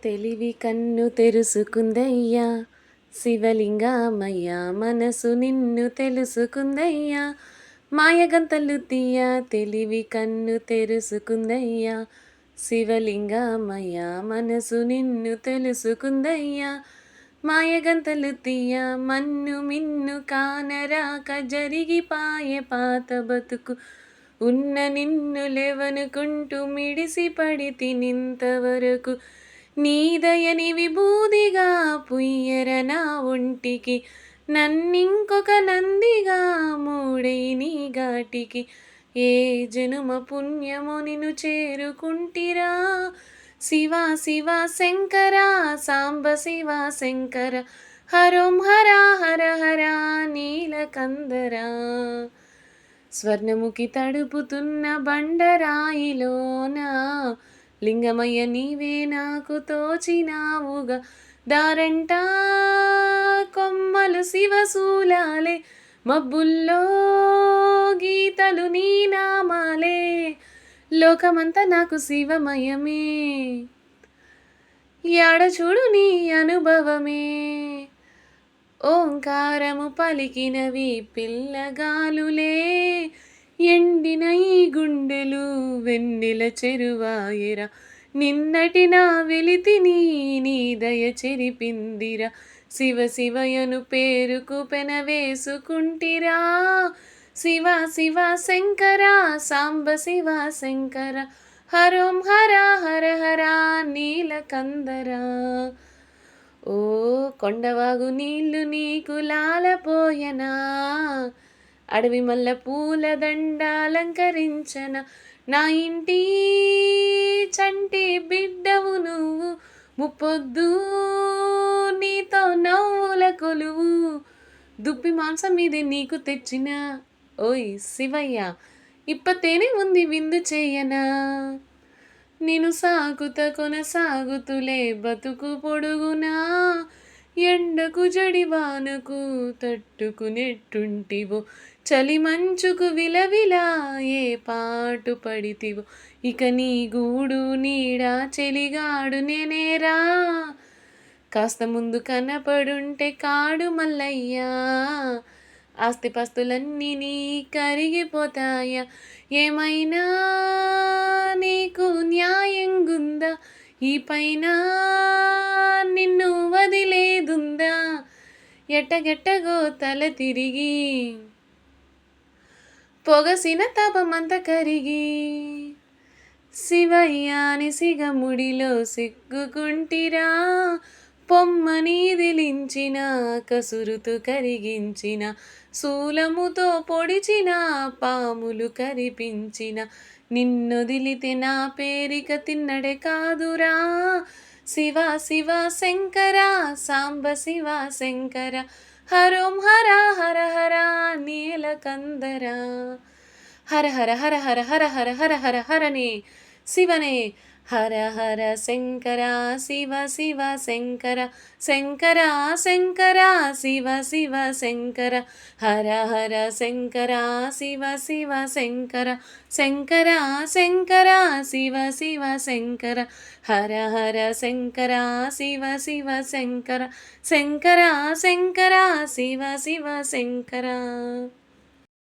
తెలివి కన్ను తెరుసుకుందయ్యా శివలింగమయ్య మనసు నిన్ను తెలుసుకుందయ్యా మాయగంతలు తీయ తెలివి కన్ను తెరుసుకుందయ్యా శివలింగమయ్య మనసు నిన్ను తెలుసుకుందయ్యా మాయగంతలు తీయ మన్ను మిన్ను కానరాక జరిగిపాయే పాత బతుకు ఉన్న నిన్ను లేవనుకుంటూ మిడిసి పడి తినింతవరకు నీదయని విభూదిగా పుయ్యర నా ఒంటికి నన్నింకొక నందిగా మూడై నీ ఘాటికి ఏ జనుమ పుణ్యము నిన్ను చేరుకుంటిరా శివ శివ శంకర సాంబ శివ శంకర హరోం హర హర హర నీలకందరా స్వర్ణముఖి తడుపుతున్న బండరాయిలోనా లింగమయ్య నీవే నాకు తోచినావుగా దారంట కొమ్మలు శివశూలాలే మబ్బుల్లో గీతలు నీ నామాలే లోకమంతా నాకు శివమయమే యాడ చూడు నీ అనుభవమే ఓంకారము పలికినవి పిల్లగాలులే ఎండిన ఈ గుండెలు వెన్నెల చెరువాయరా నిన్నటి నా వెలితిని నీ దయ చెరిపిందిరా శివ శివయను పేరుకు పెనవేసుకుంటిరా శివ శివ శంకర సాంబ శివ శంకర హరోం హర హర హర నీలకందరా ఓ కొండవాగు నీళ్ళు నీకు లాలపోయనా అడవి మల్ల పూల దండాలంకరించన నా ఇంటి చంటి బిడ్డవు నువ్వు ముప్పొద్దు నీతో నవ్వుల కొలువు దుప్పి మాంసం ఇది నీకు తెచ్చిన ఓయ్ శివయ్య ఇప్పతేనే ఉంది విందు చేయనా నేను సాగుత కొనసాగుతులే బతుకు పొడుగునా ఎండకు జడివానకు తట్టుకునేట్టుంటివో చలి మంచుకు విలవిలా ఏ పాటు పడితివో ఇక నీ గూడు నీడా చెలిగాడు నేనేరా కాస్త ముందు కనపడుంటే కాడు మల్లయ్యా ఆస్తిపాస్తులన్నీ నీ కరిగిపోతాయా ఏమైనా నీకు న్యాయం గుందా ఈ పైన నిన్ను వదిలేదుందా ఎట్టగెట్టగో తల తిరిగి పొగసిన తాపమంత కరిగి శివయ్యాని సిగముడిలో సిగ్గుకుంటిరా పొమ్మని దిలించిన కసురుతు కరిగించిన శూలముతో పొడిచిన పాములు కరిపించిన నిన్నొదిలితే నా పేరిక తిన్నడే కాదురా శివ శివ శంకర సాంబ శివ శంకర హరోం హర హర హర నీలకందరా హర హర హర హర హర హర హర హర హరనే శివనే హర హర శంకర శివ శివ శంకర శంకర శంకర శివ శివ శంకర హర హర శంకర శివ శివ శంకర శంకర శంకర శివ శివ శంకర హర హర శంకర శివ శివ శంకర శంకర శంకర శివ శివ శంకర